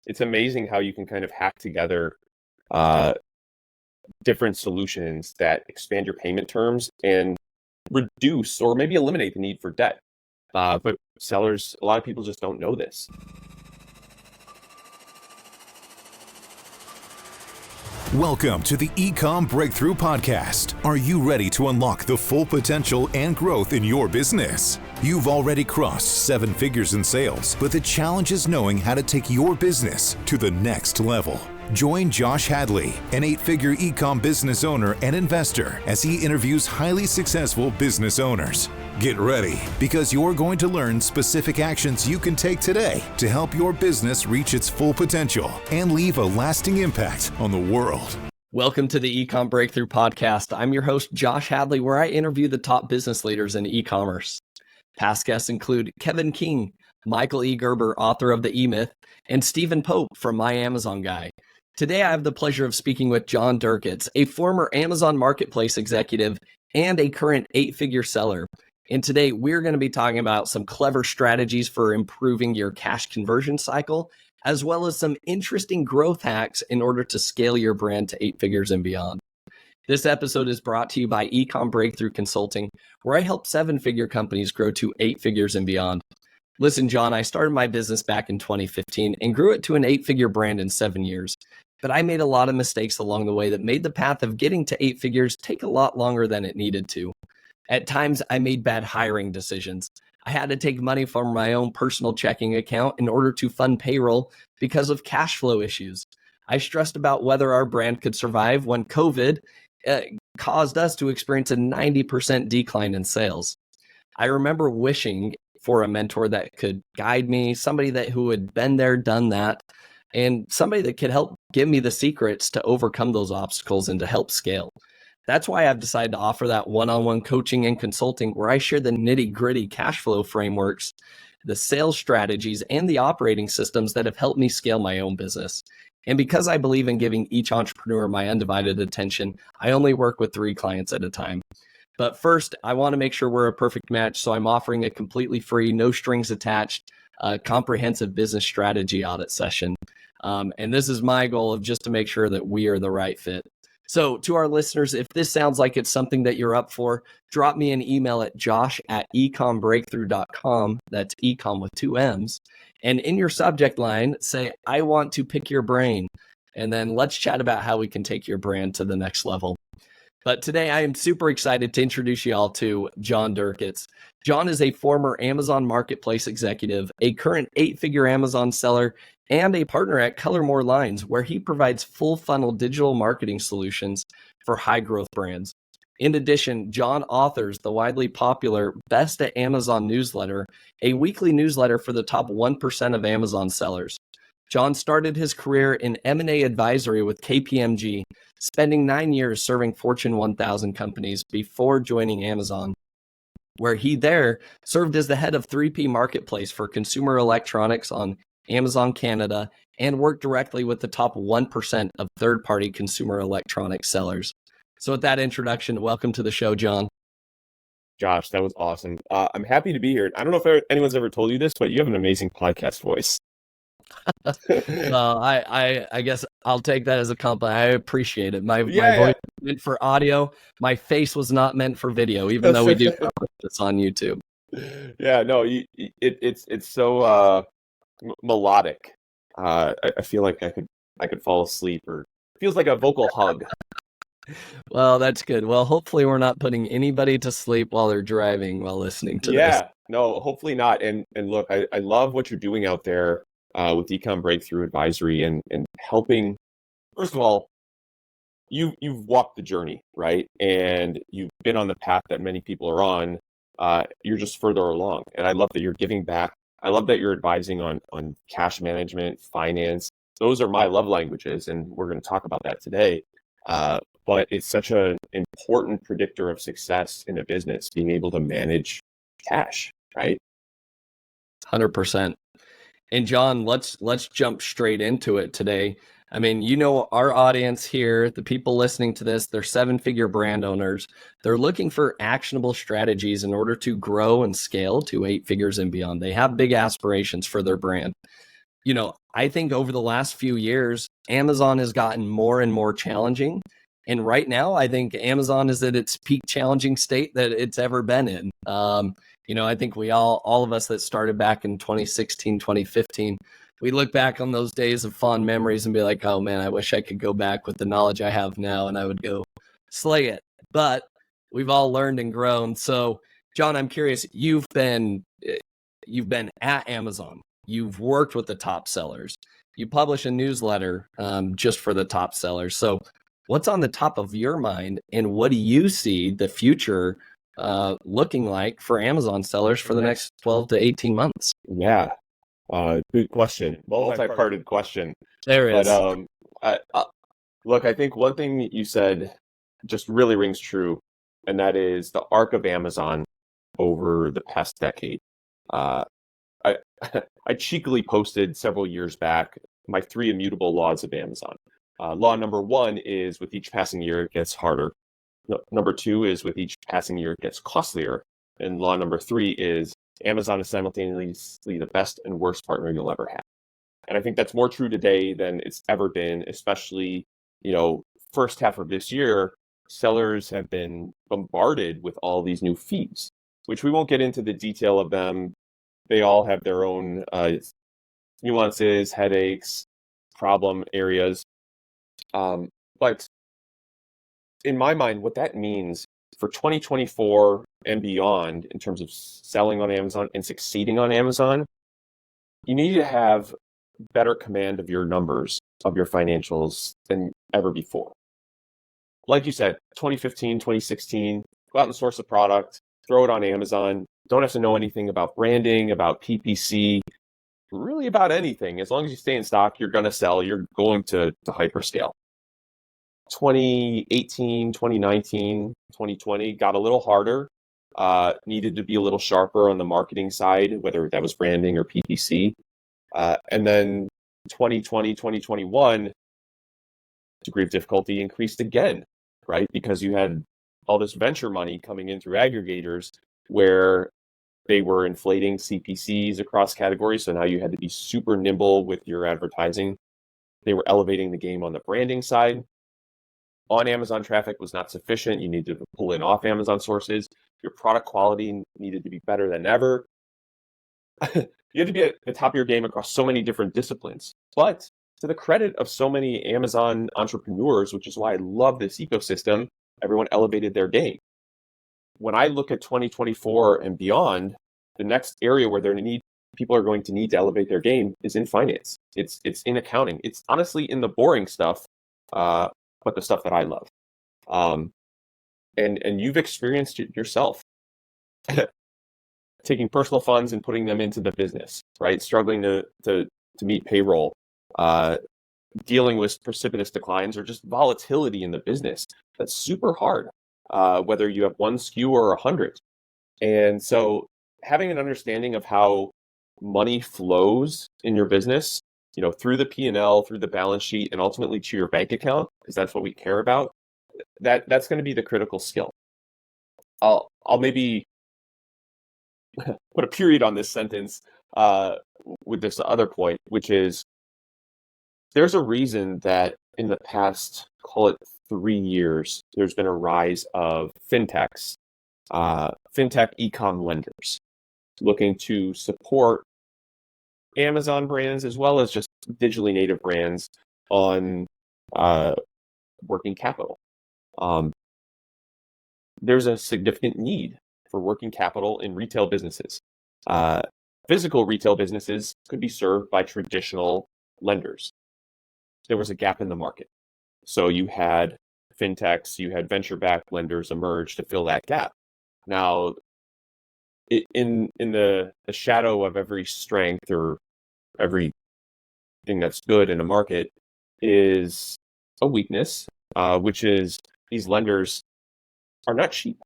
it's amazing how you can kind of hack together uh, different solutions that expand your payment terms and reduce or maybe eliminate the need for debt. But sellers, a lot of people just don't know this. Welcome to the Ecomm Breakthrough Podcast. Are you ready to unlock the full potential and growth in your business? You've already crossed 7 figures in sales, but the challenge is knowing how to take your business to the next level. Join Josh Hadley, an 8-figure Ecomm business owner and investor, as he interviews highly successful business owners. Get ready, because you're going to learn specific actions you can take today to help your business reach its full potential and leave a lasting impact on the world. Welcome to the Ecomm Breakthrough Podcast. I'm your host, Josh Hadley, where I interview the top business leaders in e-commerce. Past guests include Kevin King, Michael E. Gerber, author of The E-Myth, and Stephen Pope from My Amazon Guy. Today, I have the pleasure of speaking with John Derkits, a former Amazon Marketplace executive and a current 8-figure seller. And today, we're going to be talking about some clever strategies for improving your cash conversion cycle, as well as some interesting growth hacks in order to scale your brand to 8 figures and beyond. This episode is brought to you by Ecomm Breakthrough Consulting, where I help 7-figure companies grow to 8 figures and beyond. Listen, John, I started my business back in 2015 and grew it to an 8-figure brand in 7 years. But I made a lot of mistakes along the way that made the path of getting to 8 figures take a lot longer than it needed to. At times, I made bad hiring decisions. I had to take money from my own personal checking account in order to fund payroll because of cash flow issues. I stressed about whether our brand could survive when COVID caused us to experience a 90% decline in sales. I remember wishing for a mentor that could guide me, somebody who had been there, done that, and somebody that could help give me the secrets to overcome those obstacles and to help scale. That's why I've decided to offer that one-on-one coaching and consulting where I share the nitty-gritty cash flow frameworks, the sales strategies, and the operating systems that have helped me scale my own business. And because I believe in giving each entrepreneur my undivided attention, I only work with 3 clients at a time. But first, I want to make sure we're a perfect match, so I'm offering a completely free, no strings attached, comprehensive business strategy audit session. And this is my goal of just to make sure that we are the right fit. So to our listeners, if this sounds like it's something that you're up for, drop me an email at josh@ecombreakthrough.com. That's Ecomm with 2 M's. And in your subject line, say, I want to pick your brain. And then let's chat about how we can take your brand to the next level. But today I am super excited to introduce you all to John Derkits. John is a former Amazon Marketplace executive, a current 8-figure Amazon seller, and a partner at Colormore Lines, where he provides full funnel digital marketing solutions for high growth brands. In addition, John authors the widely popular Best at Amazon newsletter, a weekly newsletter for the top 1% of Amazon sellers. John started his career in M&A advisory with KPMG, spending 9 years serving Fortune 1000 companies before joining Amazon, where he there served as the head of 3P Marketplace for consumer electronics on Amazon Canada and worked directly with the top 1% of third-party consumer electronics sellers. So with that introduction, welcome to the show, John. Josh, that was awesome. I'm happy to be here. I don't know if anyone's ever told you this, but you have an amazing podcast voice. Well, I guess I'll take that as a compliment. I appreciate it. My voice was meant for audio. My face was not meant for video, even though we do this on YouTube. Yeah, no, it's so melodic. I feel like I could fall asleep, or it feels like a vocal hug. Well, that's good. Well, hopefully we're not putting anybody to sleep while they're driving while listening to this. Yeah, no, hopefully not. And look, I love what you're doing out there with Ecomm Breakthrough Advisory and helping. First of all, you've walked the journey, right? And you've been on the path that many people are on. You're just further along. And I love that you're giving back. I love that you're advising on cash management, finance. Those are my love languages, and we're going to talk about that today. But it's such an important predictor of success in a business, being able to manage cash, right? 100%. And John, let's jump straight into it today. I mean, you know, our audience here, the people listening to this, they're 7-figure brand owners. They're looking for actionable strategies in order to grow and scale to 8 figures and beyond. They have big aspirations for their brand. I think over the last few years, Amazon has gotten more and more challenging. And right now, I think Amazon is at its peak challenging state that it's ever been in. I think we all of us that started back in 2016, 2015, we look back on those days of fond memories and be like, oh man, I wish I could go back with the knowledge I have now and I would go slay it. But we've all learned and grown. So, John, I'm curious, you've been at Amazon. You've worked with the top sellers. You publish a newsletter just for the top sellers. So what's on the top of your mind, and what do you see the future looking like for Amazon sellers for the next 12 to 18 months? Yeah, good question. Multi-parted question. There is. But look, I think one thing that you said just really rings true, and that is the arc of Amazon over the past decade. I I cheekily posted several years back my 3 immutable laws of Amazon. Law number 1 is with each passing year, it gets harder. Number 2 is with each passing year, it gets costlier. And law number 3 is Amazon is simultaneously the best and worst partner you'll ever have. And I think that's more true today than it's ever been, especially, first half of this year, sellers have been bombarded with all these new fees, which we won't get into the detail of them. They all have their own nuances, headaches, problem areas. But in my mind, what that means for 2024 and beyond, in terms of selling on Amazon and succeeding on Amazon, you need to have better command of your numbers, of your financials than ever before. Like you said, 2015, 2016, go out and source a product, throw it on Amazon. Don't have to know anything about branding, about PPC, really about anything. As long as you stay in stock, you're going to sell, you're going to hyperscale. 2018, 2019, 2020 got a little harder, needed to be a little sharper on the marketing side, whether that was branding or PPC. And then 2020, 2021, degree of difficulty increased again, right? Because you had all this venture money coming in through aggregators where they were inflating CPCs across categories. So now you had to be super nimble with your advertising. They were elevating the game on the branding side. On Amazon traffic was not sufficient. You needed to pull in off Amazon sources. Your product quality needed to be better than ever. You had to be at the top of your game across so many different disciplines. But to the credit of so many Amazon entrepreneurs, which is why I love this ecosystem, everyone elevated their game. When I look at 2024 and beyond, the next area where people are going to need to elevate their game is in finance. It's in accounting. It's honestly in the boring stuff, but the stuff that I love. And you've experienced it yourself. Taking personal funds and putting them into the business, right? Struggling to meet payroll, dealing with precipitous declines or just volatility in the business. That's super hard, whether you have one SKU or 100. And so having an understanding of how money flows in your business, through the P&L, through the balance sheet, and ultimately to your bank account, because that's what we care about, that's going to be the critical skill. I'll maybe put a period on this sentence with this other point, which is there's a reason that in the past, call it 3 years, there's been a rise of fintechs, fintech Ecomm lenders looking to support Amazon brands as well as just digitally native brands on working capital. There's a significant need for working capital in retail businesses. Physical retail businesses could be served by traditional lenders. There was a gap in the market. So you had fintechs, you had venture-backed lenders emerge to fill that gap. Now, in the shadow of every strength or everything that's good in a market is a weakness, which is these lenders are not cheap,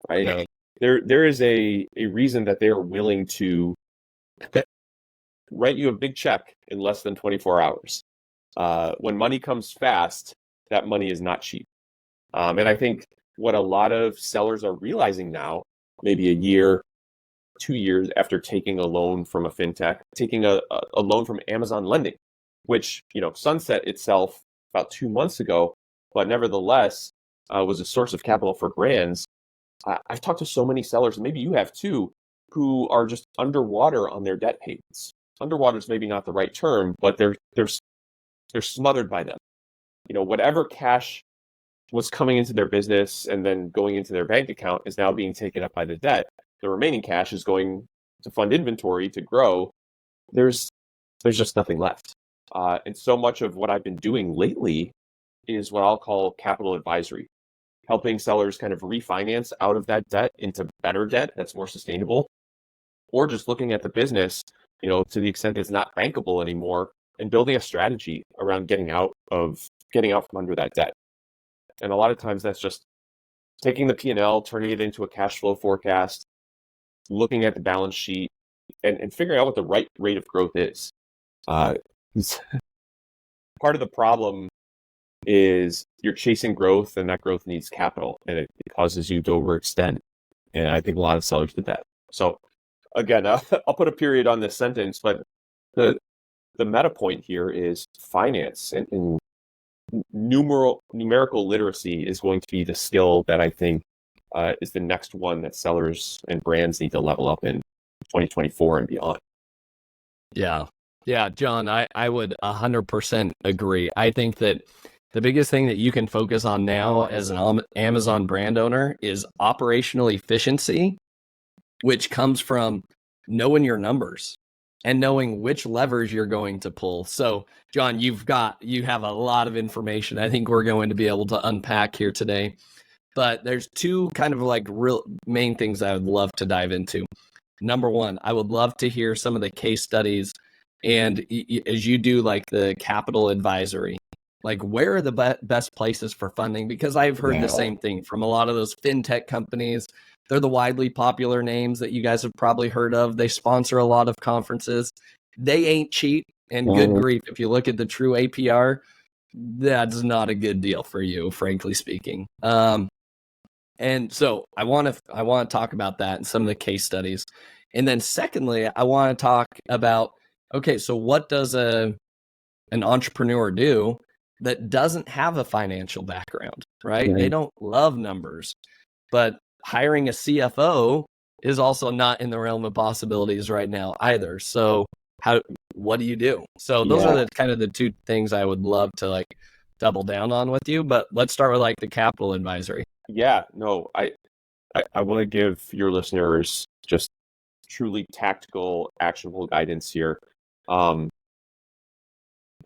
right? No. There is a reason that they are willing to write you a big check in less than 24 hours. When money comes fast, that money is not cheap. And I think what a lot of sellers are realizing now, maybe a year, 2 years after taking a loan from a fintech, taking a loan from Amazon Lending, which, sunset itself about 2 months ago, but nevertheless was a source of capital for brands. I've talked to so many sellers, and maybe you have too, who are just underwater on their debt payments. Underwater is maybe not the right term, but they're smothered by them. Whatever cash was coming into their business and then going into their bank account is now being taken up by the debt. The remaining cash is going to fund inventory to grow. There's just nothing left. And so much of what I've been doing lately is what I'll call capital advisory, helping sellers kind of refinance out of that debt into better debt that's more sustainable, or just looking at the business, to the extent it's not bankable anymore, and building a strategy around getting out from under that debt. And a lot of times that's just taking the P&L, turning it into a cash flow forecast, looking at the balance sheet, and figuring out what the right rate of growth is. Part of the problem is you're chasing growth, and that growth needs capital, and it causes you to overextend. And I think a lot of sellers did that. So again, I'll put a period on this sentence, but the meta point here is finance and numerical literacy is going to be the skill that I think is the next one that sellers and brands need to level up in 2024 and beyond. Yeah, John, I would 100% agree. I think that the biggest thing that you can focus on now as an Amazon brand owner is operational efficiency, which comes from knowing your numbers and knowing which levers you're going to pull. So, John, you have a lot of information I think we're going to be able to unpack here today. But there's two kind of like real main things I would love to dive into. Number one, I would love to hear some of the case studies, and as you do like the capital advisory, like where are the best places for funding? Because I've heard the same thing from a lot of those fintech companies. They're the widely popular names that you guys have probably heard of. They sponsor a lot of conferences. They ain't cheap, and good grief, if you look at the true APR, that's not a good deal for you, frankly speaking. And so I want to talk about that and some of the case studies. And then secondly, I want to talk about, okay, so what does an entrepreneur do that doesn't have a financial background, right? They don't love numbers, but hiring a CFO is also not in the realm of possibilities right now either. So what do you do? So those are the kind of the two things I would love to like double down on with you, but let's start with like the capital advisory. Yeah, no, I want to give your listeners just truly tactical, actionable guidance here. But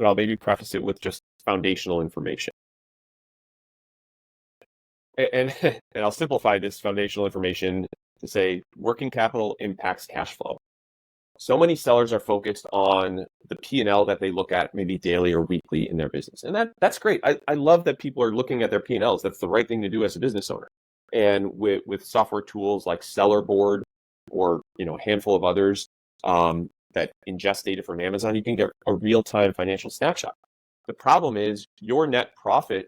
I'll maybe preface it with just foundational information. And I'll simplify this foundational information to say working capital impacts cash flow. So many sellers are focused on the P&L that they look at maybe daily or weekly in their business. And that's great. I love that people are looking at their P&Ls. That's the right thing to do as a business owner. And with software tools like Sellerboard or a handful of others that ingest data from Amazon, you can get a real-time financial snapshot. The problem is your net profit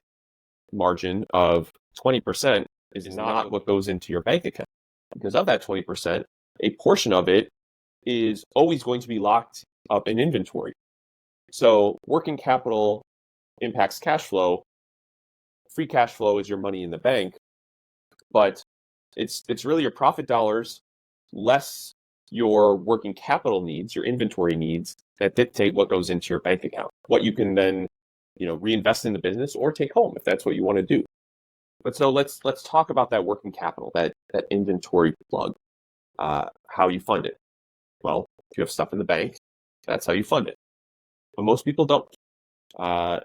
margin of 20% is not what goes into your bank account. Because of that 20%, a portion of it is always going to be locked up in inventory. So working capital impacts cash flow. Free cash flow is your money in the bank, but it's really your profit dollars less your working capital needs, your inventory needs, that dictate what goes into your bank account, what you can then reinvest in the business or take home if that's what you want to do. But so let's talk about that working capital, that inventory plug, how you fund it. Well, if you have stuff in the bank, that's how you fund it. But most people don't,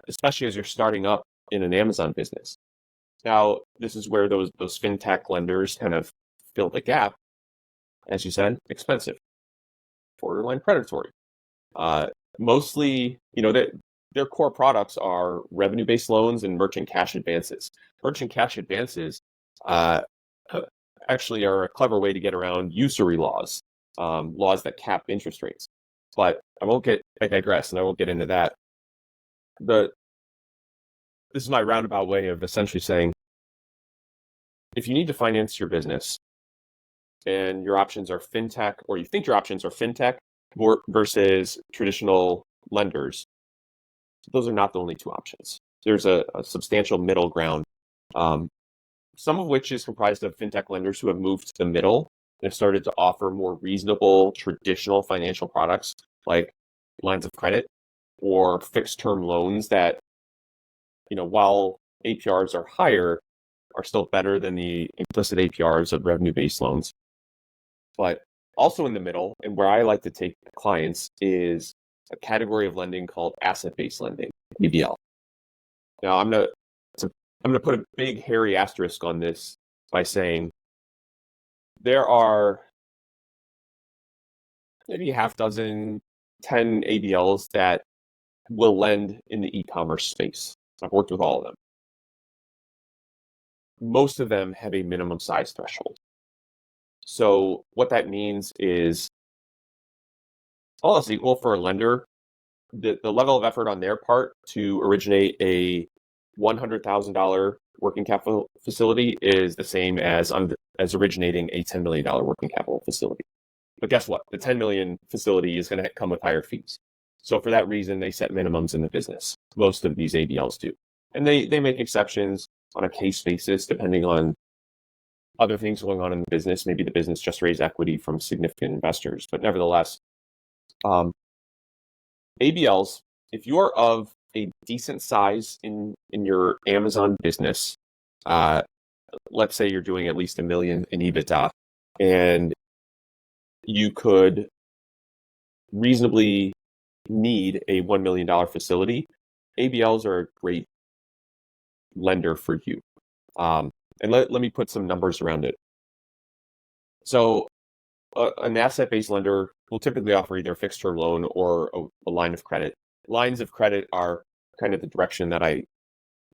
especially as you're starting up in an Amazon business. Now, this is where those fintech lenders kind of fill the gap. As you said, expensive, borderline predatory. Mostly, their core products are revenue-based loans and merchant cash advances. Merchant cash advances actually are a clever way to get around usury laws. Laws that cap interest rates. But I digress, and I won't get into that. This is my roundabout way of essentially saying, if you need to finance your business, and your options are fintech, or you think your options are fintech versus traditional lenders, those are not the only two options. There's a substantial middle ground, some of which is comprised of fintech lenders who have moved to the middle and have started to offer more reasonable traditional financial products like lines of credit or fixed term loans that, while APRs are higher, are still better than the implicit APRs of revenue-based loans. But also in the middle, and where I like to take clients, is a category of lending called asset-based lending, ABL. Now, I'm gonna put a big hairy asterisk on this by saying there are maybe half dozen, 10 ABLs that will lend in the e-commerce space. I've worked with all of them. Most of them have a minimum size threshold. So what that means is, all else equal for a lender, the level of effort on their part to originate a $100,000 working capital facility is the same as originating a $10 million working capital facility. But guess what? The 10 million facility is going to come with higher fees. So for that reason, they set minimums in the business. Most of these ABLs do. And they make exceptions on a case basis, depending on other things going on in the business. Maybe the business just raised equity from significant investors. But nevertheless, ABLs, if you are of a decent size in your Amazon business, let's say you're doing at least $1 million in EBITDA, and you could reasonably need a $1 million facility, ABLs are a great lender for you. And let me put some numbers around it. So an asset-based lender will typically offer either a fixed term loan or a line of credit. Lines of credit are kind of the direction that I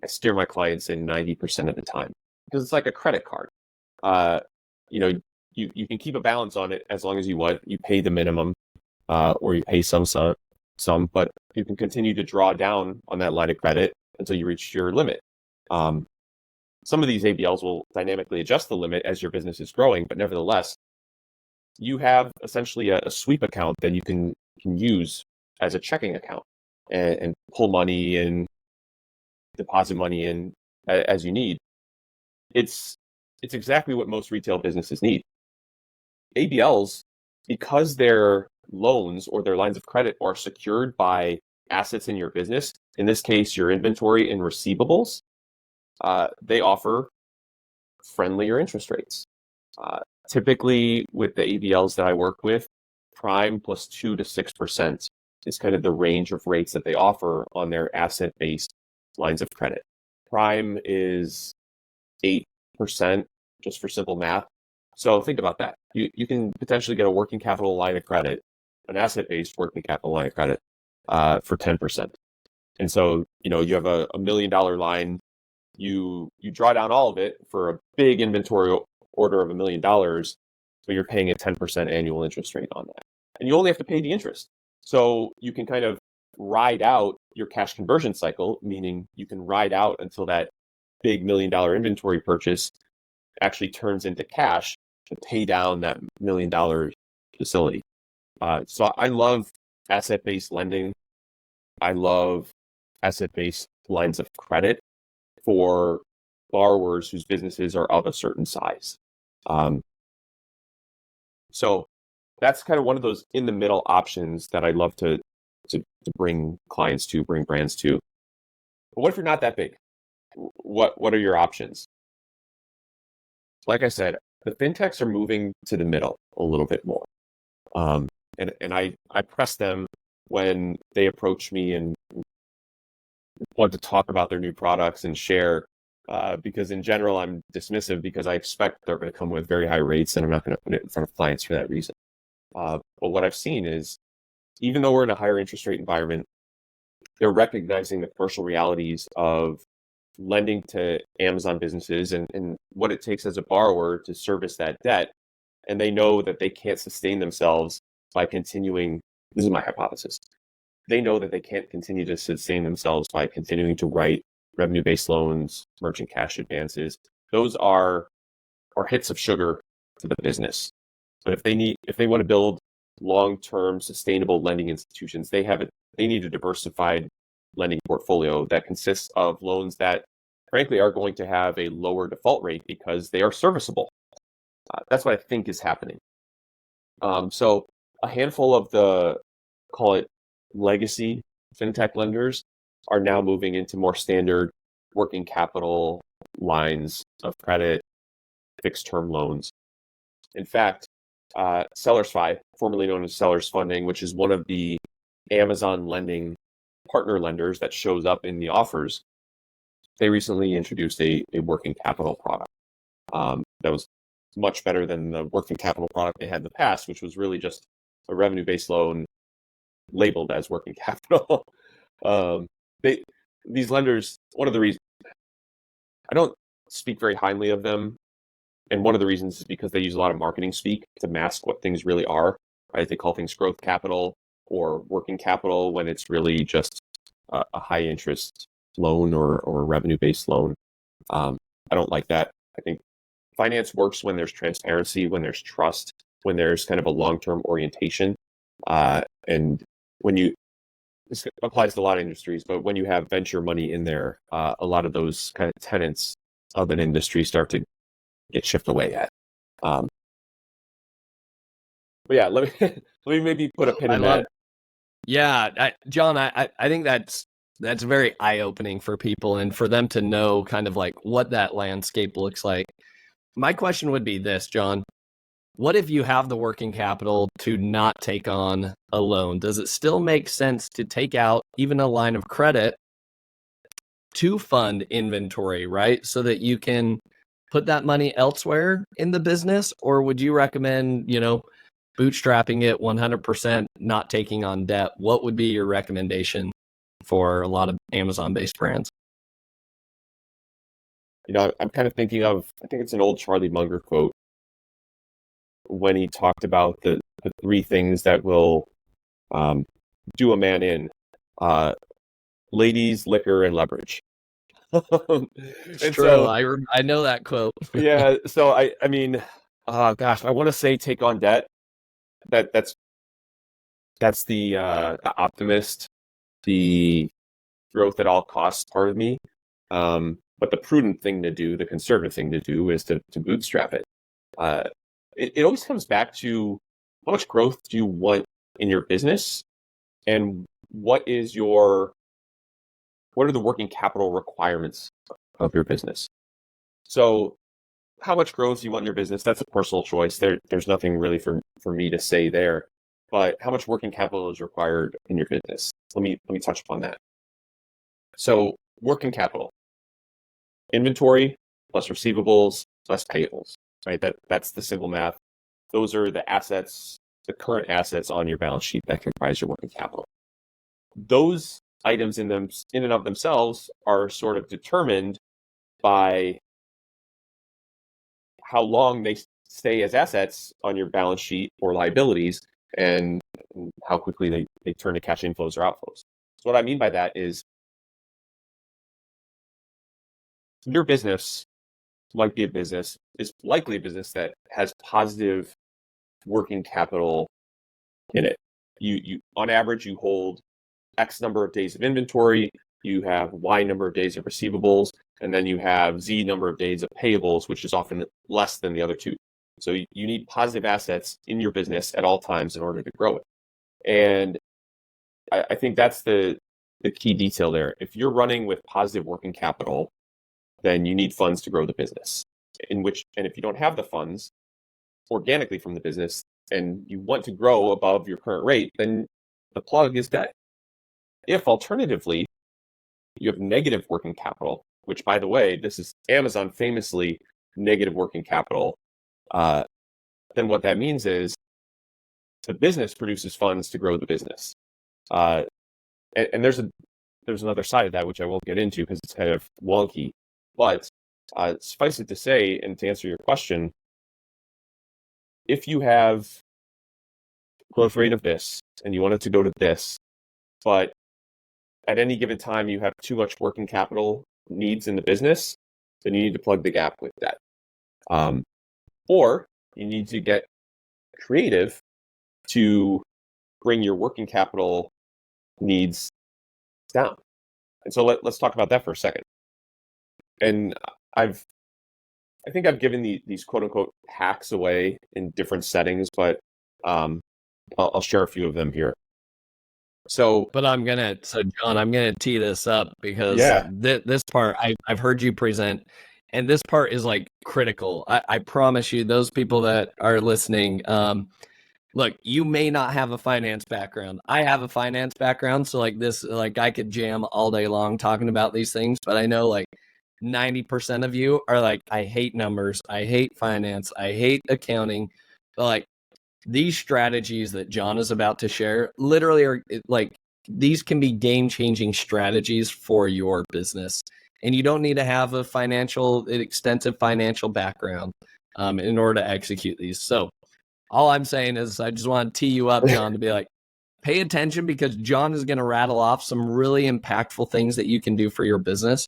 steer my clients in 90% of the time, because it's like a credit card. You can keep a balance on it as long as you want. You pay the minimum, or you pay some, but you can continue to draw down on that line of credit until you reach your limit. Some of these ABLs will dynamically adjust the limit as your business is growing, but nevertheless, you have essentially a sweep account that you can use as a checking account and pull money and deposit money in as you need. It's exactly what most retail businesses need. ABLs, because their loans or their lines of credit are secured by assets in your business, in this case, your inventory and receivables, they offer friendlier interest rates. Typically, with the ABLs that I work with, prime plus 2 to 6% is kind of the range of rates that they offer on their asset-based lines of credit. Prime is 8%, just for simple math. So think about that. You can potentially get a working capital line of credit, an asset-based working capital line of credit, for 10%. And so, you have a $1 million line. You draw down all of it for a big inventory order of $1 million, but you're paying a 10% annual interest rate on that. And you only have to pay the interest. So you can kind of ride out your cash conversion cycle, meaning you can ride out until that big $1 million inventory purchase actually turns into cash to pay down that $1 million facility. So I love asset-based lending. I love asset-based lines of credit for borrowers whose businesses are of a certain size. So that's kind of one of those in the middle options that I love to bring clients to, bring brands to. But what if you're not that big? What are your options? Like I said, the fintechs are moving to the middle a little bit more. And I press them when they approach me and want to talk about their new products and share, because in general, I'm dismissive because I expect they're going to come with very high rates and I'm not going to put it in front of clients for that reason. But what I've seen is, even though we're in a higher interest rate environment, they're recognizing the commercial realities of lending to Amazon businesses and what it takes as a borrower to service that debt. And they know that they can't sustain themselves by continuing. This is my hypothesis. They know that they can't continue to sustain themselves by continuing to write revenue-based loans, merchant cash advances. Those are hits of sugar to the business. But if they want to build long-term sustainable lending institutions, they need a diversified lending portfolio that consists of loans that frankly are going to have a lower default rate because they are serviceable. That's what I think is happening. So a handful of the, call it legacy fintech lenders, are now moving into more standard working capital lines of credit, fixed term loans. In fact, SellersFi, formerly known as Sellers Funding, which is one of the Amazon lending partner lenders that shows up in the offers, they recently introduced a working capital product that was much better than the working capital product they had in the past, which was really just a revenue-based loan labeled as working capital. These lenders, one of the reasons I don't speak very highly of them, and one of the reasons is because they use a lot of marketing speak to mask what things really are. Right? They call things growth capital or working capital when it's really just a high interest loan or revenue-based loan. I don't like that. I think finance works when there's transparency, when there's trust, when there's kind of a long-term orientation. And this applies to a lot of industries, but when you have venture money in there, a lot of those kind of tenets of an industry start to get chipped away at. But yeah, let me maybe put a pin in that. Yeah, John, I think that's very eye-opening for people and for them to know kind of like what that landscape looks like. My question would be this, John. What if you have the working capital to not take on a loan? Does it still make sense to take out even a line of credit to fund inventory, right? So that you can put that money elsewhere in the business? Or would you recommend, bootstrapping it 100%, not taking on debt? What would be your recommendation for a lot of Amazon-based brands? I'm kind of thinking of, I think it's an old Charlie Munger quote when he talked about the three things that will do a man in: ladies, liquor, and leverage. It's true. I know that quote. Yeah. So I mean, gosh, I want to say take on debt. That's the optimist, the growth at all costs part of me. But the prudent thing to do, the conservative thing to do, is to bootstrap it. It always comes back to how much growth do you want in your business, and what are the working capital requirements of your business? So how much growth do you want in your business? That's a personal choice. There's nothing really for me to say there. But how much working capital is required in your business? Let me touch upon that. So working capital, inventory plus receivables plus payables, right? That's the simple math. Those are the assets, the current assets on your balance sheet that comprise your working capital. Those items in and of themselves are sort of determined by how long they stay as assets on your balance sheet or liabilities, and how quickly they turn to cash inflows or outflows. So what I mean by that is your business is likely a business that has positive working capital in it. You on average, you hold X number of days of inventory, you have Y number of days of receivables, and then you have Z number of days of payables, which is often less than the other two. So you need positive assets in your business at all times in order to grow it. And I think that's the key detail there. If you're running with positive working capital, then you need funds to grow the business. And if you don't have the funds organically from the business and you want to grow above your current rate, then the plug is debt. If alternatively, you have negative working capital, which, by the way, this is Amazon famously negative working capital, then what that means is the business produces funds to grow the business. And there's another side of that, which I won't get into because it's kind of wonky. But suffice it to say, and to answer your question, if you have growth rate of this and you want it to go to this, but at any given time you have too much working capital needs in the business, then you need to plug the gap with that. Or you need to get creative to bring your working capital needs down. And so let's talk about that for a second. And I think I've given these quote unquote hacks away in different settings, but I'll share a few of them here. So, John, I'm gonna tee this up because this part I've heard you present, and this part is like critical. I promise you, those people that are listening, look, you may not have a finance background. I have a finance background, so like I could jam all day long talking about these things, but I know like 90% of you are like, I hate numbers, I hate finance, I hate accounting. But like these strategies that John is about to share literally are like, these can be game-changing strategies for your business. And you don't need to have an extensive financial background in order to execute these. So all I'm saying is I just want to tee you up, John, to be like, pay attention because John is going to rattle off some really impactful things that you can do for your business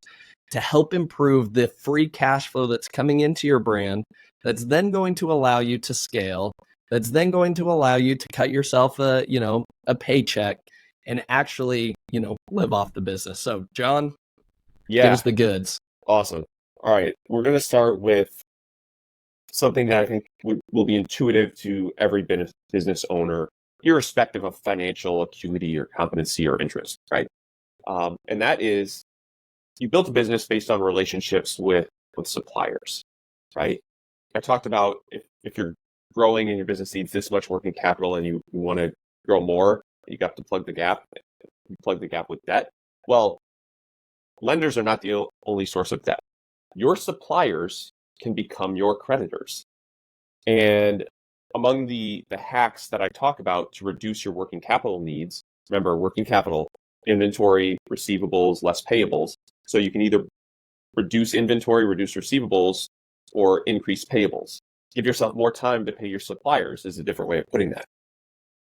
to help improve the free cash flow that's coming into your brand. That's then going to allow you to scale. That's then going to allow you to cut yourself a paycheck and actually, live off the business. So John, give us the goods. Awesome. All right. We're going to start with something that I think will be intuitive to every business owner, irrespective of financial acuity or competency or interest, right? And that is, you built a business based on relationships with suppliers, right? I talked about if you're growing and your business needs this much working capital and you want to grow more, you got to plug the gap. You plug the gap with debt. Well, lenders are not the only source of debt. Your suppliers can become your creditors. And among the hacks that I talk about to reduce your working capital needs, remember working capital, inventory, receivables, less payables. So you can either reduce inventory, reduce receivables, or increase payables. Give yourself more time to pay your suppliers is a different way of putting that.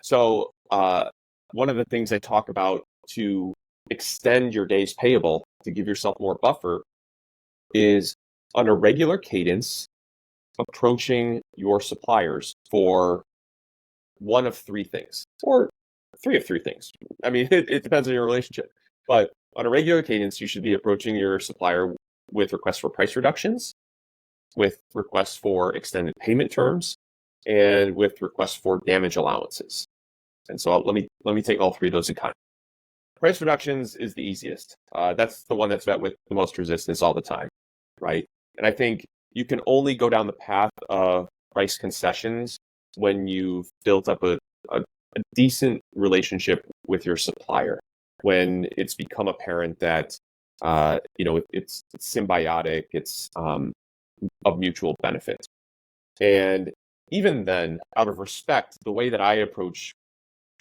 So one of the things I talk about to extend your days payable to give yourself more buffer is on a regular cadence, approaching your suppliers for one of three things, or three of three things. I mean, it depends on your relationship. But on a regular cadence, you should be approaching your supplier with requests for price reductions, with requests for extended payment terms, and with requests for damage allowances. And so let me take all three of those in context. Price reductions is the easiest. That's the one that's met with the most resistance all the time, right? And I think you can only go down the path of price concessions when you've built up a decent relationship with your supplier, when it's become apparent that it's symbiotic, it's of mutual benefit. And even then, out of respect, the way that I approach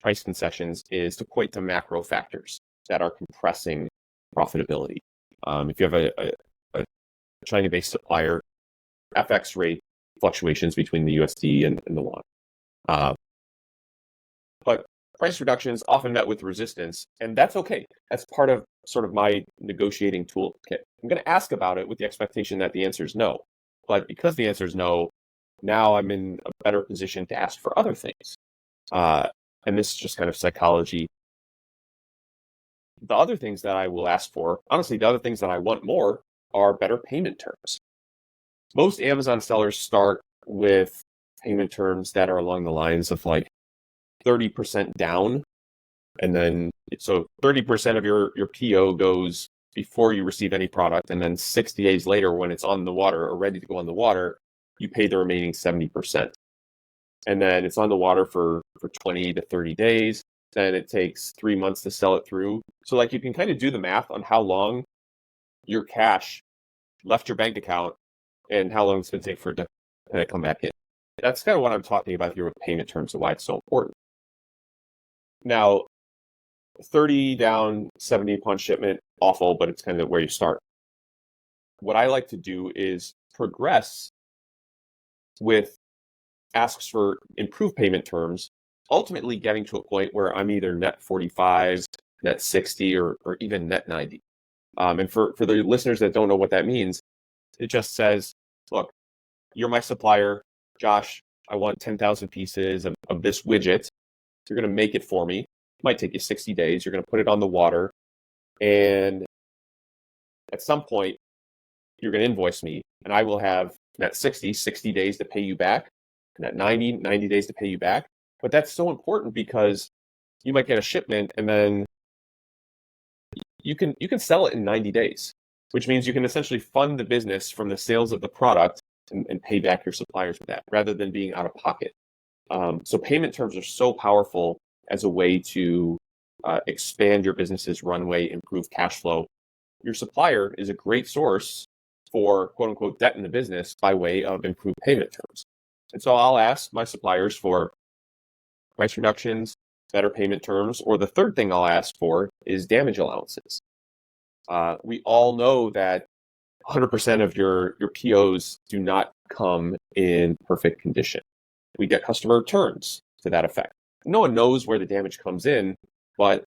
price concessions is to point to macro factors that are compressing profitability. If you have a China-based supplier, FX rate fluctuations between the USD and the yuan. But price reductions often met with resistance, and that's okay. That's part of sort of my negotiating toolkit. I'm going to ask about it with the expectation that the answer is no. But because the answer is no, now I'm in a better position to ask for other things. And this is just kind of psychology. The other things that I will ask for, honestly, the other things that I want more are better payment terms. Most Amazon sellers start with payment terms that are along the lines of like 30% down. And then, so 30% of your PO goes before you receive any product. And then 60 days later, when it's on the water or ready to go on the water, you pay the remaining 70%. And then it's on the water for 20 to 30 days. Then it takes 3 months to sell it through. So like you can kind of do the math on how long your cash left your bank account and how long it's going to take for it to come back in. That's kind of what I'm talking about here with payment terms and why it's so important. Now, 30 down, 70 upon shipment, awful, but it's kind of where you start. What I like to do is progress with asks for improved payment terms, ultimately getting to a point where I'm either net 45, net 60, or even net 90. And for the listeners that don't know what that means, it just says, look, you're my supplier, Josh, I want 10,000 pieces of this widget. You're going to make it for me. It might take you 60 days. You're going to put it on the water. And at some point, you're going to invoice me. And I will have that 60 days to pay you back. And that 90 days to pay you back. But that's so important because you might get a shipment and then you can sell it in 90 days, which means you can essentially fund the business from the sales of the product and pay back your suppliers with that rather than being out of pocket. So payment terms are so powerful as a way to expand your business's runway, improve cash flow. Your supplier is a great source for quote unquote debt in the business by way of improved payment terms. And so I'll ask my suppliers for price reductions, better payment terms, or the third thing I'll ask for is damage allowances. We all know that 100% of your POs do not come in perfect condition. We get customer returns to that effect. No one knows where the damage comes in, but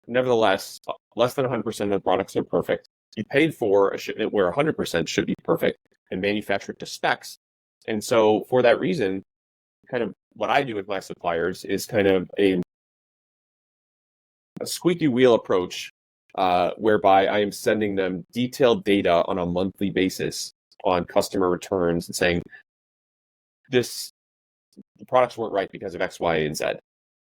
nevertheless, less than 100% of the products are perfect. You paid for a shipment where 100% should be perfect and manufactured to specs. And so for that reason, kind of what I do with my suppliers is kind of a squeaky wheel approach, whereby I am sending them detailed data on a monthly basis on customer returns and saying, the products weren't right because of X, Y, and Z.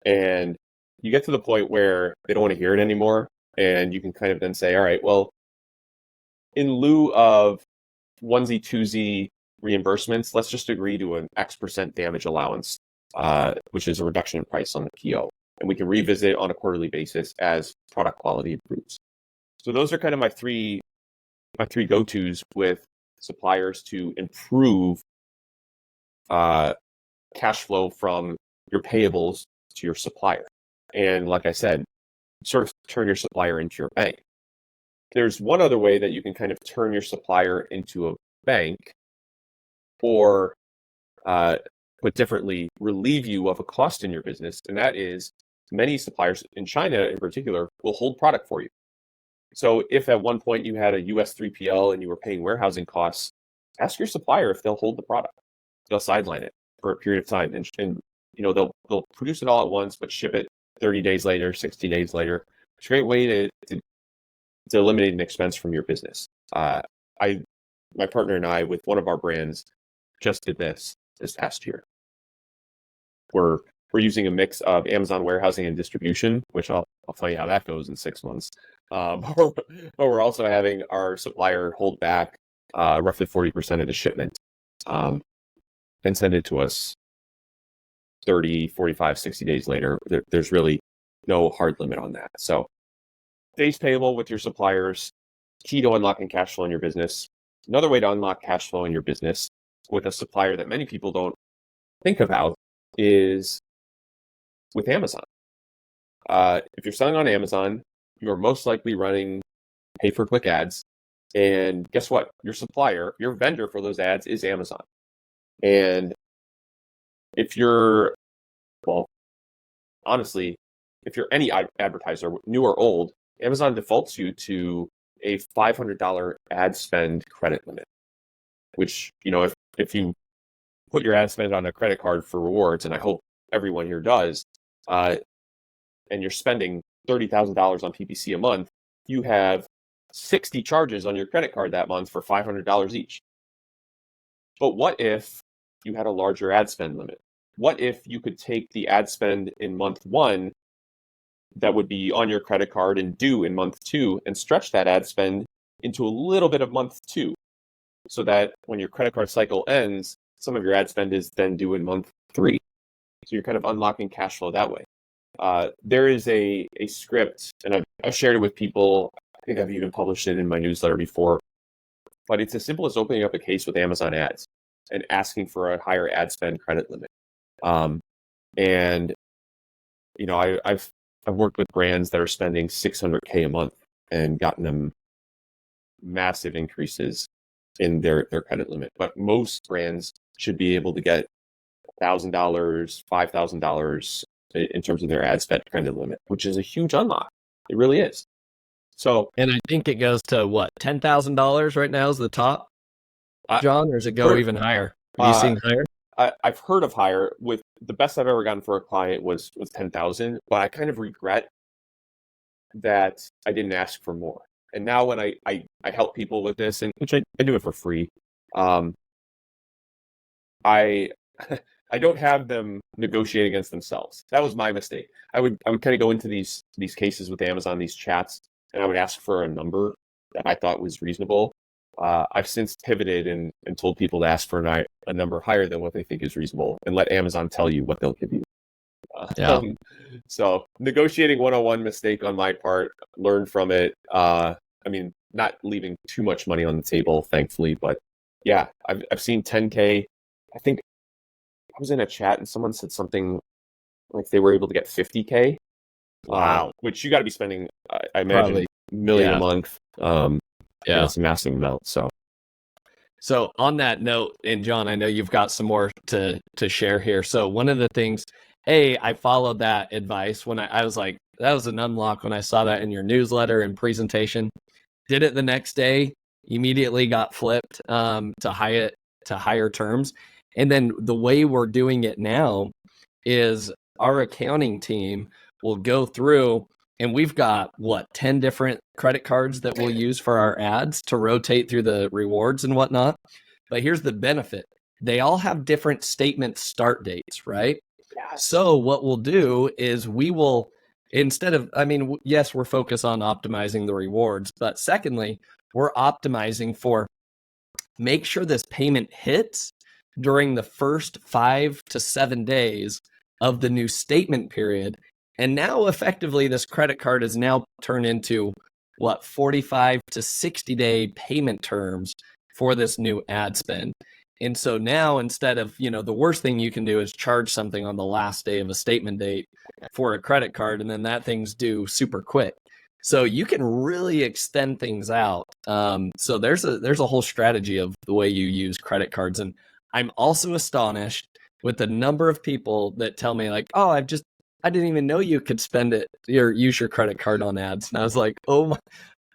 And you get to the point where they don't want to hear it anymore. And you can kind of then say, all right, well, in lieu of onesie, twosie reimbursements, let's just agree to an X% damage allowance, which is a reduction in price on the PO. And we can revisit on a quarterly basis as product quality improves. So those are kind of my three go-tos with suppliers to improve cash flow from your payables to your supplier. And like I said, sort of turn your supplier into your bank. There's one other way that you can kind of turn your supplier into a bank, or put differently, relieve you of a cost in your business. And that is, many suppliers in China in particular will hold product for you. So if at one point you had a US 3PL and you were paying warehousing costs, ask your supplier if they'll hold the product. They'll sideline it for a period of time, and they'll produce it all at once, but ship it 30 days later, 60 days later. It's a great way to eliminate an expense from your business. My partner and I, with one of our brands, just did this past year. We're using a mix of Amazon warehousing and distribution, which I'll tell you how that goes in 6 months. But we're also having our supplier hold back roughly 40% of the shipment and send it to us 30, 45, 60 days later. There's really no hard limit on that. So days payable with your suppliers, key to unlocking cash flow in your business. Another way to unlock cash flow in your business with a supplier that many people don't think about is with Amazon. If you're selling on Amazon, you're most likely running pay-per-click ads. And guess what? Your supplier, your vendor for those ads is Amazon. And if you're, well, honestly, if you're any advertiser, new or old, Amazon defaults you to a $500 ad spend credit limit, which, if you put your ad spend on a credit card for rewards, and I hope everyone here does, and you're spending $30,000 on PPC a month, you have 60 charges on your credit card that month for $500 each. But what if you had a larger ad spend limit? What if you could take the ad spend in month 1 that would be on your credit card and due in month 2 and stretch that ad spend into a little bit of month 2 so that when your credit card cycle ends, some of your ad spend is then due in month 3. So you're kind of unlocking cash flow that way. There is a script, and I've shared it with people. I think I've even published it in my newsletter before, but it's as simple as opening up a case with Amazon ads and asking for a higher ad spend credit limit. I've worked with brands that are spending $600K a month and gotten them massive increases in their credit limit. But most brands should be able to get $1,000, $5,000 in terms of their ad spend credit limit, which is a huge unlock. It really is. So, and I think it goes to what, $10,000 right now is the top, John, or does it go even higher? Have you seen higher? I've heard of higher. With the best I've ever gotten for a client was 10,000, but I kind of regret that I didn't ask for more. And now when I help people with this, and which I do it for free, um, I I don't have them negotiate against themselves. That was my mistake. I would kind of go into these cases with Amazon, these chats, and I would ask for a number that I thought was reasonable. I've since pivoted and told people to ask for a number higher than what they think is reasonable, and let Amazon tell you what they'll give you. Yeah. So negotiating 101 mistake on my part, learn from it. I mean, not leaving too much money on the table, thankfully, but yeah, I've seen 10K. I think I was in a chat and someone said something like they were able to get 50K. Wow. Which you got to be spending, I imagine, Probably. million Yeah. a month. Yeah. It's a massive amount. So on that note, and John, I know you've got some more to share here. So one of the things, I followed that advice when I was like, that was an unlock when I saw that in your newsletter and presentation. Did it the next day, immediately got flipped to higher terms. And then the way we're doing it now is our accounting team will go through, and we've got 10 different credit cards that we'll use for our ads to rotate through the rewards and whatnot. But here's the benefit. They all have different statement start dates, right? Yes. So what we'll do is we will, instead of, yes, we're focused on optimizing the rewards, but secondly, we're optimizing for make sure this payment hits during the first 5 to 7 days of the new statement period. And now effectively this credit card is now turned into 45 to 60 day payment terms for this new ad spend. And so now instead of, the worst thing you can do is charge something on the last day of a statement date for a credit card, and then that thing's due super quick. So you can really extend things out. So there's a whole strategy of the way you use credit cards. And I'm also astonished with the number of people that tell me like, oh, I didn't even know you could spend it or use your credit card on ads. And I was like, oh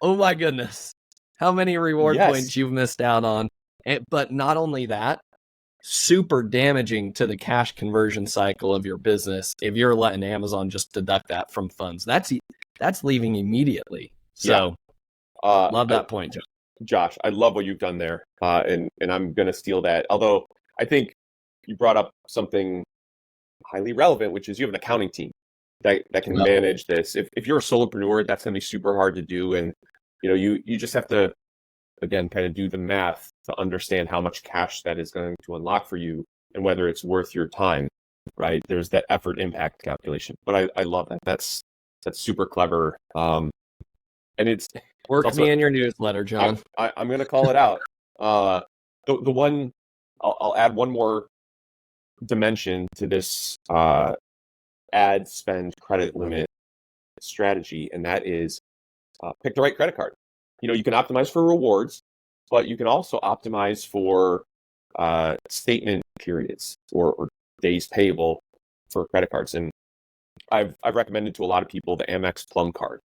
my goodness, how many reward points you've missed out on. But not only that, super damaging to the cash conversion cycle of your business if you're letting Amazon just deduct that from funds. That's leaving immediately. So love that point, Josh. I love what you've done there. And I'm going to steal that. Although I think you brought up something highly relevant, which is you have an accounting team that can manage this. If you're a solopreneur, that's going to be super hard to do. And, you just have to, again, kind of do the math to understand how much cash that is going to unlock for you and whether it's worth your time, right? There's that effort impact calculation. But I love that. That's super clever. And it's also, me in your newsletter, John. I'm going to call it out. The one, I'll add one more dimension to this ad spend credit limit strategy, and that is pick the right credit card. You can optimize for rewards, but you can also optimize for statement periods or days payable for credit cards. And I've recommended to a lot of people the Amex Plum card,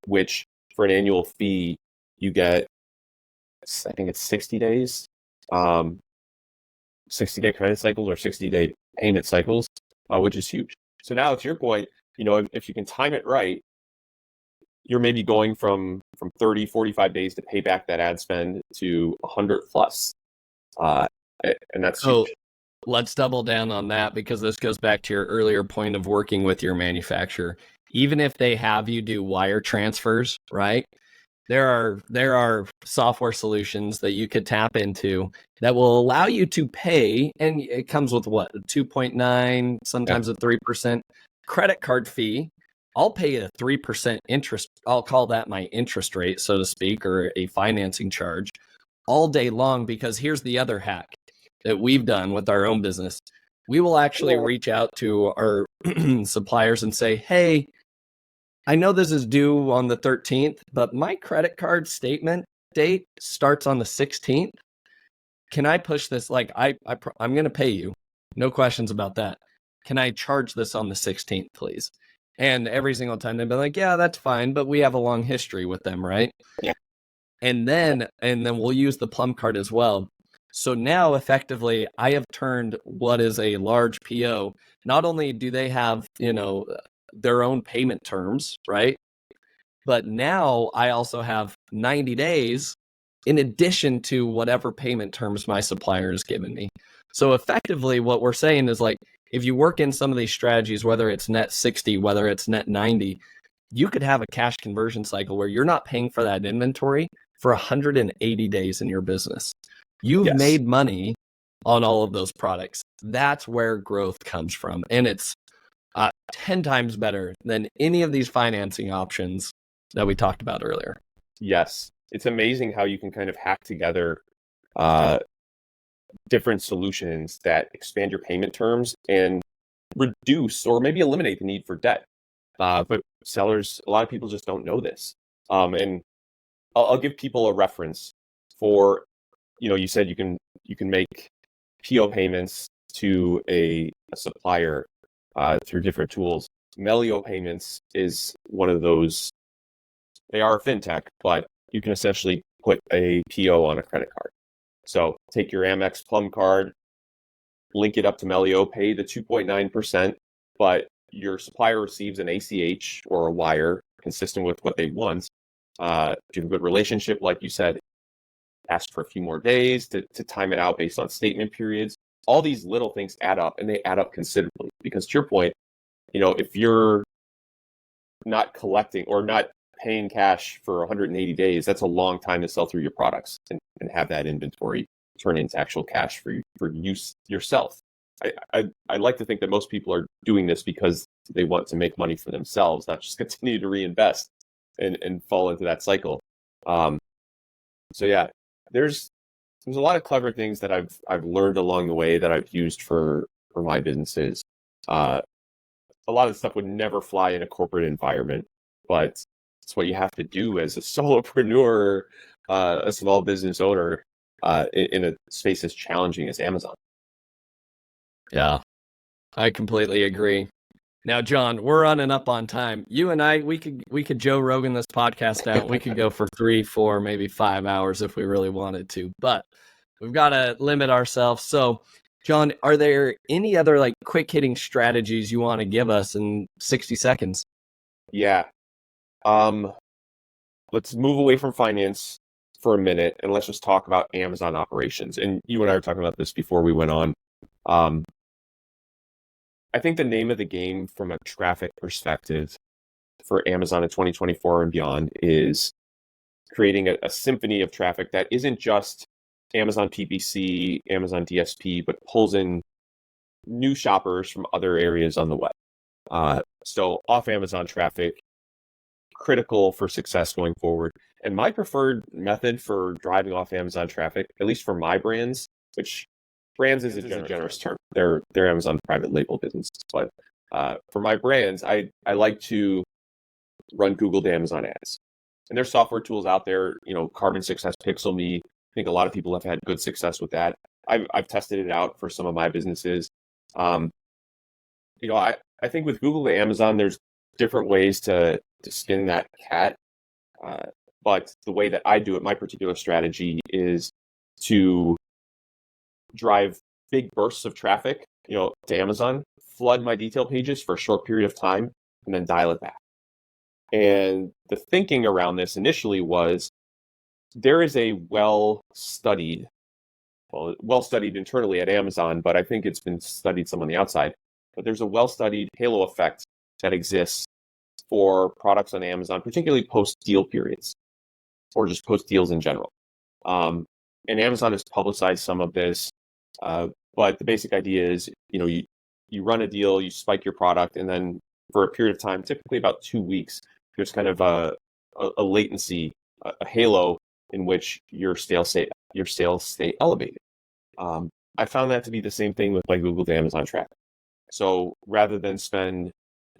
which for an annual fee you get, I think it's 60 days, 60-day credit cycles or 60-day payment cycles, which is huge. So now to your point, if you can time it right, you're maybe going from 30, 45 days to pay back that ad spend to 100 plus. And that's huge. Let's double down on that, because this goes back to your earlier point of working with your manufacturer. Even if they have you do wire transfers, right? There are software solutions that you could tap into that will allow you to pay, and it comes with 2.9, sometimes a 3% credit card fee. I'll pay a 3% interest. I'll call that my interest rate, so to speak, or a financing charge all day long, because here's the other hack that we've done with our own business. We will actually reach out to our suppliers and say, hey, I know this is due on the 13th, but my credit card statement date starts on the 16th. Can I push this? Like, I'm going to pay you. No questions about that. Can I charge this on the 16th, please? And every single time they'd be like, yeah, that's fine. But we have a long history with them, right? Yeah. And then we'll use the Plum card as well. So now effectively, I have turned what is a large PO. Not only do they have, their own payment terms, right? But now I also have 90 days in addition to whatever payment terms my supplier has given me. So effectively, what we're saying is like, if you work in some of these strategies, whether it's net 60, whether it's net 90, you could have a cash conversion cycle where you're not paying for that inventory for 180 days in your business. You've Yes. made money on all of those products. That's where growth comes from. And it's 10 times better than any of these financing options that we talked about earlier. Yes. It's amazing how you can kind of hack together different solutions that expand your payment terms and reduce or maybe eliminate the need for debt. But sellers, a lot of people just don't know this. And I'll give people a reference for, you said you can make PO payments to a supplier through different tools. Melio Payments is one of those. They are a fintech, but you can essentially put a PO on a credit card. So take your Amex Plum card, link it up to Melio, pay the 2.9%, but your supplier receives an ACH or a wire consistent with what they want. If you have a good relationship, like you said, ask for a few more days to time it out based on statement periods. All these little things add up, and they add up considerably because, to your point, if you're not collecting or not paying cash for 180 days, that's a long time to sell through your products and have that inventory turn into actual cash for use yourself. I like to think that most people are doing this because they want to make money for themselves, not just continue to reinvest and fall into that cycle. So yeah, there's a lot of clever things that I've learned along the way that I've used for my businesses. A lot of the stuff would never fly in a corporate environment, but it's what you have to do as a solopreneur, a small business owner, in a space as challenging as Amazon. Yeah, I completely agree. Now, John, we're running up on time. You and I, we could Joe Rogan this podcast out. We could go for 3, 4, maybe 5 hours if we really wanted to, but we've got to limit ourselves. So, John, are there any other like quick hitting strategies you want to give us in 60 seconds? Yeah. Let's move away from finance for a minute and let's just talk about Amazon operations. And you and I were talking about this before we went on. I think the name of the game from a traffic perspective for Amazon in 2024 and beyond is creating a symphony of traffic that isn't just Amazon PPC, Amazon DSP, but pulls in new shoppers from other areas on the web. So off Amazon traffic, critical for success going forward. And my preferred method for driving off Amazon traffic, at least for my brands, which brands is a generous term. They're Amazon private label businesses. But for my brands, I like to run Google to Amazon ads. And there's software tools out there, Carbon Success, Pixel Me. I think a lot of people have had good success with that. I've tested it out for some of my businesses. I think with Google to Amazon, there's different ways to skin that cat. But the way that I do it, my particular strategy is to drive big bursts of traffic, to Amazon, flood my detail pages for a short period of time, and then dial it back. And the thinking around this initially was there is a well-studied internally at Amazon, but I think it's been studied some on the outside. But there's a well-studied halo effect that exists for products on Amazon, particularly post-deal periods, or just post-deals in general. And Amazon has publicized some of this, but the basic idea is, you run a deal, you spike your product, and then for a period of time, typically about 2 weeks, there's kind of a latency, a halo in which your sales stay elevated. I found that to be the same thing with my Google to Amazon traffic. So rather than spend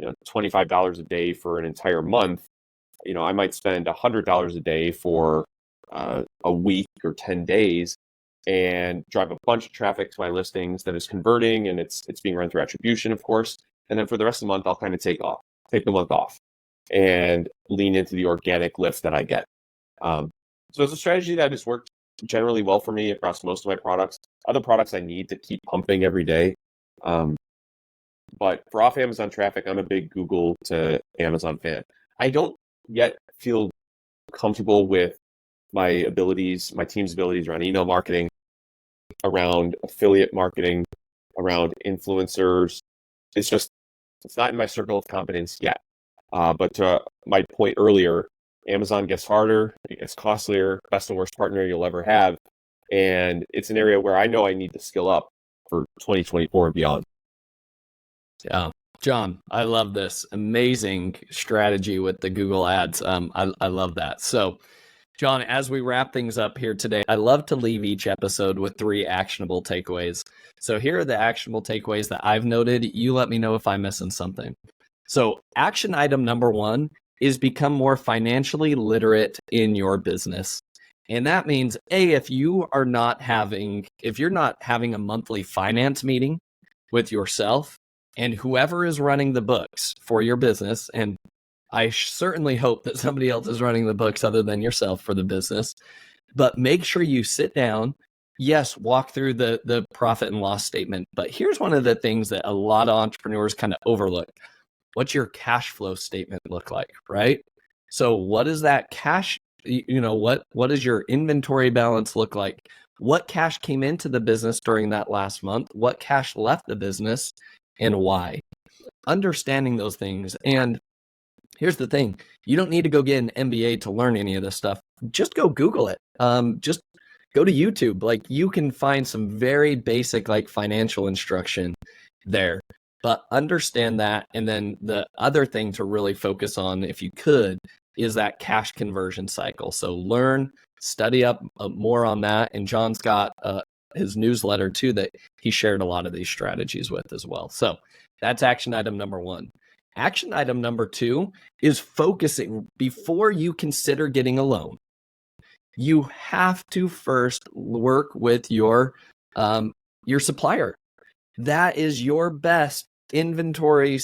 $25 a day for an entire month, I might spend $100 a day for a week or 10 days and drive a bunch of traffic to my listings that is converting, and it's being run through attribution, of course. And then for the rest of the month, I'll kind of take the month off and lean into the organic lift that I get. So it's a strategy that has worked generally well for me across most of my products. Other products I need to keep pumping every day. But for off Amazon traffic, I'm a big Google to Amazon fan. I don't yet feel comfortable with my team's abilities around email marketing, around affiliate marketing, around influencers. It's not in my circle of competence yet. But to my point earlier, Amazon gets harder, it gets costlier, best and worst partner you'll ever have. And it's an area where I know I need to skill up for 2024 and beyond. Yeah. John, I love this amazing strategy with the Google ads. I love that. So, John, as we wrap things up here today, I love to leave each episode with 3 actionable takeaways. So here are the actionable takeaways that I've noted. You let me know if I'm missing something. So action item number 1 is become more financially literate in your business. And that means, if you're not having a monthly finance meeting with yourself and whoever is running the books for your business, and I certainly hope that somebody else is running the books other than yourself for the business, but make sure you sit down. Yes, walk through the profit and loss statement. But here's one of the things that a lot of entrepreneurs kind of overlook. What's your cash flow statement look like, right? So what is that cash, what does your inventory balance look like? What cash came into the business during that last month? What cash left the business and why? Understanding those things. And here's the thing. You don't need to go get an MBA to learn any of this stuff. Just go Google it. Just go to YouTube. Like, you can find some very basic financial instruction there. But understand that. And then the other thing to really focus on, if you could, is that cash conversion cycle. So learn, study up more on that. And John's got his newsletter too that he shared a lot of these strategies with as well. So that's action item number 1. Action item number 2 is focusing. Before you consider getting a loan, you have to first work with your supplier. That is your best inventory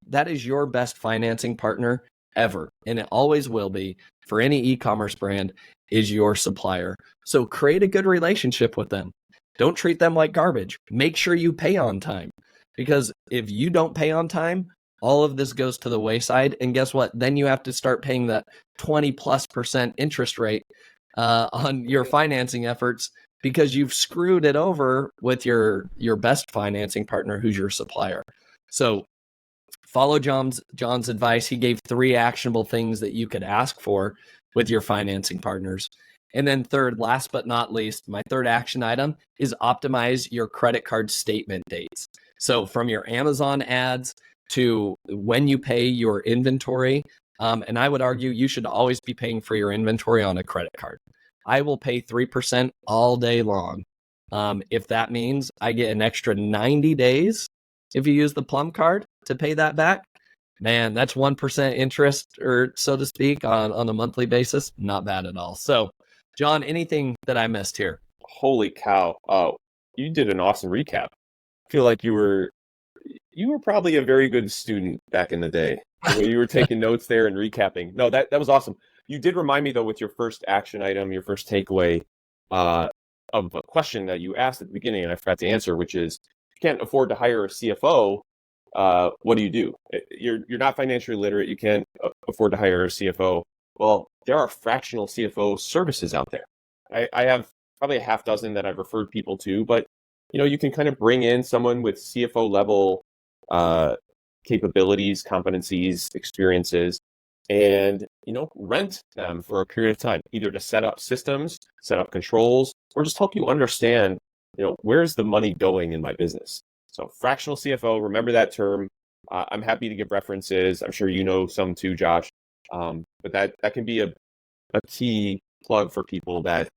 that is your best financing partner ever. And it always will be for any e-commerce brand, is your supplier. So create a good relationship with them. Don't treat them like garbage. Make sure you pay on time, because if you don't pay on time, all of this goes to the wayside. And guess what? Then you have to start paying that 20+% interest rate on your financing efforts, because you've screwed it over with your best financing partner, who's your supplier. So follow John's advice. He gave 3 actionable things that you could ask for with your financing partners. And then third, last but not least, my third action item is optimize your credit card statement dates. So from your Amazon ads to when you pay your inventory, and I would argue you should always be paying for your inventory on a credit card. I will pay 3% all day long. If that means I get an extra 90 days, if you use the Plum card to pay that back, man, that's 1% interest, or so to speak, on a monthly basis. Not bad at all. So, John, anything that I missed here? Holy cow. Oh, you did an awesome recap. I feel like you were probably a very good student back in the day. You were taking notes there and recapping. No, that was awesome. You did remind me, though, with your first action item, your first takeaway of a question that you asked at the beginning, and I forgot to answer, which is, if you can't afford to hire a CFO, what do? You're not financially literate. You can't afford to hire a CFO. Well, there are fractional CFO services out there. I have probably a half dozen that I've referred people to, but you can kind of bring in someone with CFO level capabilities, competencies, experiences, and rent them for a period of time, either to set up systems, set up controls, or just help you understand where's the money going in my business. So fractional CFO, remember that term. I'm happy to give references. I'm sure you know some too, Josh. But that can be a key plug for people that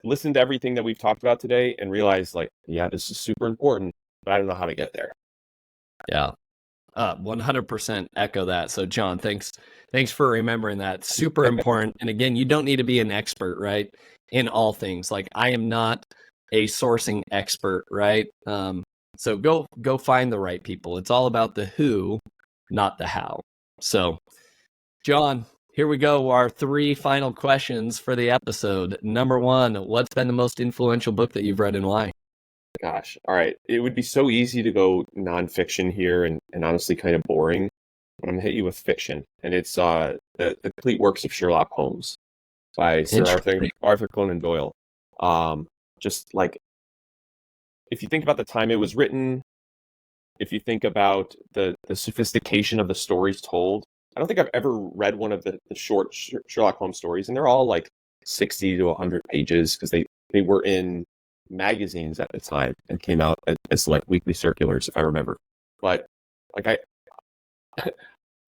listen to everything that we've talked about today and realize, yeah, this is super important, but I don't know how to get there. Yeah. 100% echo that. So John, thanks for remembering that. Super important. And again, you don't need to be an expert, right? In all things. I am not a sourcing expert, right? So go find the right people. It's all about the who, not the how. So John, Here we go. Our 3 final questions for the episode. Number 1, what's been the most influential book that you've read and why? Gosh, all right. It would be so easy to go nonfiction here and honestly kind of boring, but I'm gonna hit you with fiction, and it's the complete works of Sherlock Holmes by Sir Arthur Conan Doyle. Just like if you think about the time it was written, if you think about the sophistication of the stories told, I don't think I've ever read one of the short Sherlock Holmes stories, and they're all like 60 to 100 pages because they were in magazines at the time and came out as like weekly circulars, if I remember. But like I,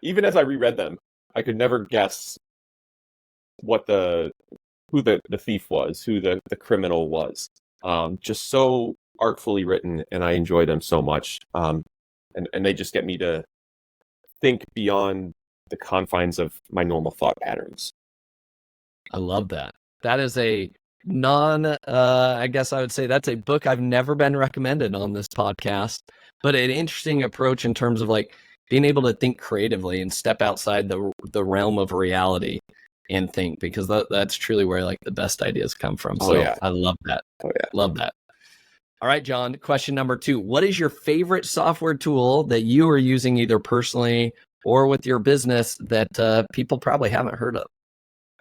even as I reread them, I could never guess who the thief was, who the criminal was. Just so artfully written, and I enjoy them so much. And they just get me to think beyond the confines of my normal thought patterns. I love that. That is a I guess I would say that's a book I've never been recommended on this podcast, but an interesting approach in terms of like being able to think creatively and step outside the realm of reality and think, because that's truly where like the best ideas come from. Oh, so yeah. I love that. Oh yeah. Love that. All right, John, question number 2. What is your favorite software tool that you are using either personally or with your business that people probably haven't heard of?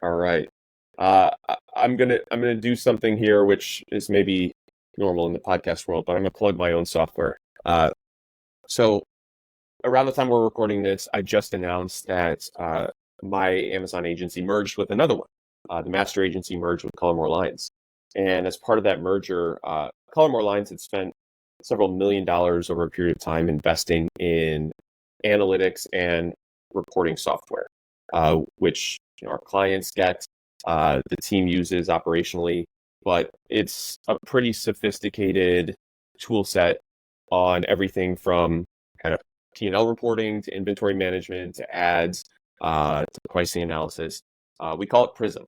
All right. I'm gonna do something here which is maybe normal in the podcast world, but I'm gonna plug my own software. So around the time we're recording this, I just announced that my Amazon agency merged with another one. The master agency merged with Color Lines, and as part of that merger, Color Lines had spent several $1 million over a period of time investing in analytics and reporting software, which our clients get. The team uses operationally, but it's a pretty sophisticated tool set on everything from kind of P&L reporting to inventory management to ads to pricing analysis. We call it Prism,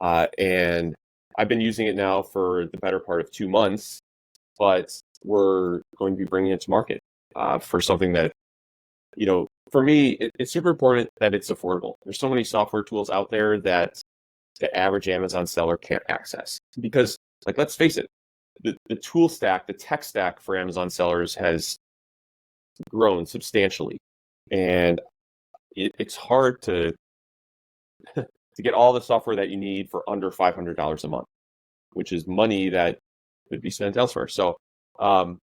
and I've been using it now for the better part of 2 months, but we're going to be bringing it to market for something that, for me, it's super important that it's affordable. There's so many software tools out there that the average Amazon seller can't access because, like, let's face it, the tool stack, the tech stack for Amazon sellers has grown substantially, and it's hard to get all the software that you need for under $500 a month, which is money that could be spent elsewhere. So,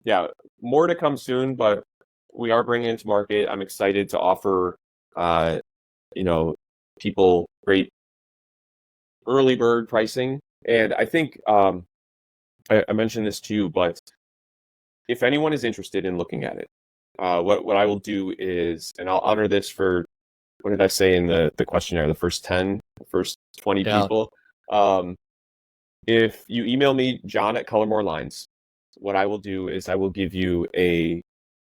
yeah, more to come soon, but we are bringing it to market. I'm excited to offer, people great early bird pricing. And I think I mentioned this to you, but if anyone is interested in looking at it, what I will do is, and I'll honor this for, what did I say in the questionnaire? The first 20 people. If you email me, John at Color Lines, what I will do is I will give you a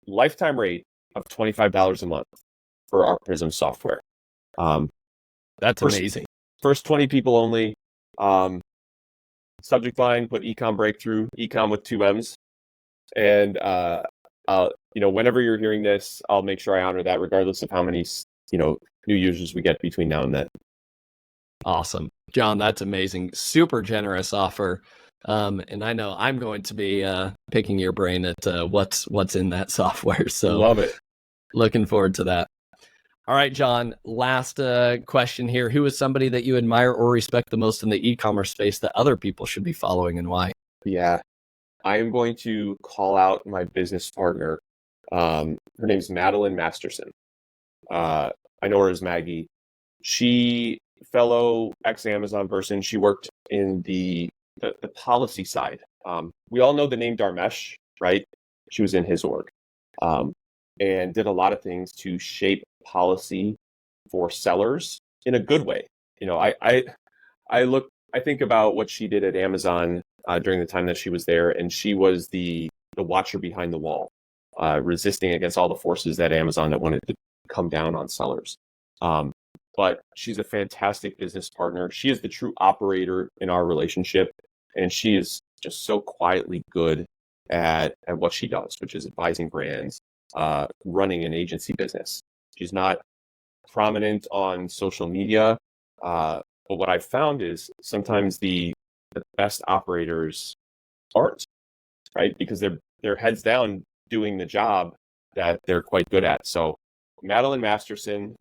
lifetime rate of $25 a month for our Prism software. That's amazing. First 20 people only. Subject line, put Ecomm Breakthrough, Ecomm with 2 M's. And, whenever you're hearing this, I'll make sure I honor that regardless of how many, new users we get between now and then. Awesome. John, that's amazing. Super generous offer. And I know I'm going to be picking your brain at what's in that software. So love it. Looking forward to that. All right, John, last question here. Who is somebody that you admire or respect the most in the e-commerce space that other people should be following, and why? Yeah, I am going to call out my business partner. Her name's Madeline Masterson. I know her as Maggie. She, fellow ex-Amazon person, she worked in the policy side. We all know the name Dharmesh, right? She was in his org. And did a lot of things to shape policy for sellers in a good way. I think about what she did at Amazon during the time that she was there, and she was the watcher behind the wall, resisting against all the forces that Amazon that wanted to come down on sellers. But she's a fantastic business partner. She is the true operator in our relationship, and she is just so quietly good at what she does, which is advising brands, running an agency business. She's not prominent on social media. But what I've found is sometimes the best operators aren't, right? Because they're heads down doing the job that they're quite good at. So Madeline Masterson,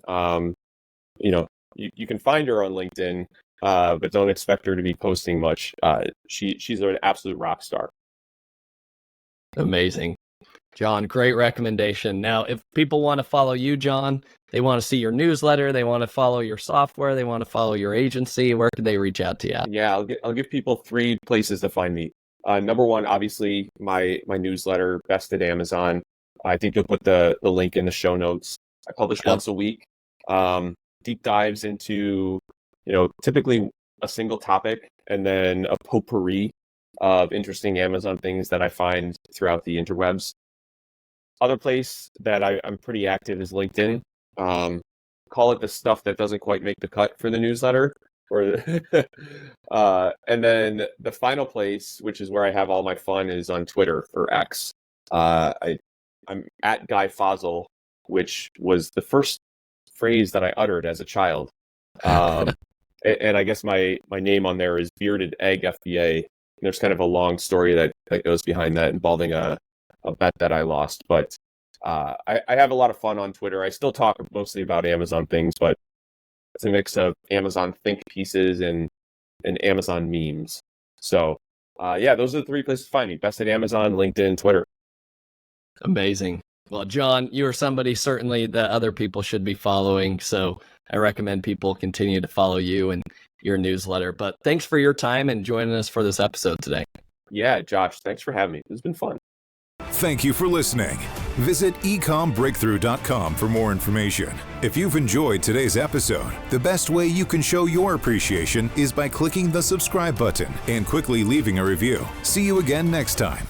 you can find her on LinkedIn, but don't expect her to be posting much. She's an absolute rock star. Amazing. John, great recommendation. Now, if people want to follow you, John, they want to see your newsletter, they want to follow your software, they want to follow your agency, where can they reach out to you at? Yeah, I'll give people 3 places to find me. Number one, obviously, my newsletter, Best at Amazon. I think you'll put the link in the show notes. I publish once a week. Deep dives into, typically a single topic and then a potpourri of interesting Amazon things that I find throughout the interwebs. Other place that I'm pretty active is LinkedIn. Call it the stuff that doesn't quite make the cut for the newsletter. And then the final place, which is where I have all my fun, is on Twitter, or X. I'm at Guy Fossil, which was the first phrase that I uttered as a child. And I guess my name on there is Bearded Egg FBA. And there's kind of a long story that goes behind that, involving a bet that I lost. But I have a lot of fun on Twitter. I still talk mostly about Amazon things, but it's a mix of Amazon think pieces and Amazon memes. So those are the 3 places to find me: Best at Amazon, LinkedIn, Twitter. Amazing. Well, John, you are somebody certainly that other people should be following. So I recommend people continue to follow you and your newsletter. But thanks for your time and joining us for this episode today. Yeah, Josh, thanks for having me. It's been fun. Thank you for listening. Visit ecommbreakthrough.com for more information. If you've enjoyed today's episode, the best way you can show your appreciation is by clicking the subscribe button and quickly leaving a review. See you again next time.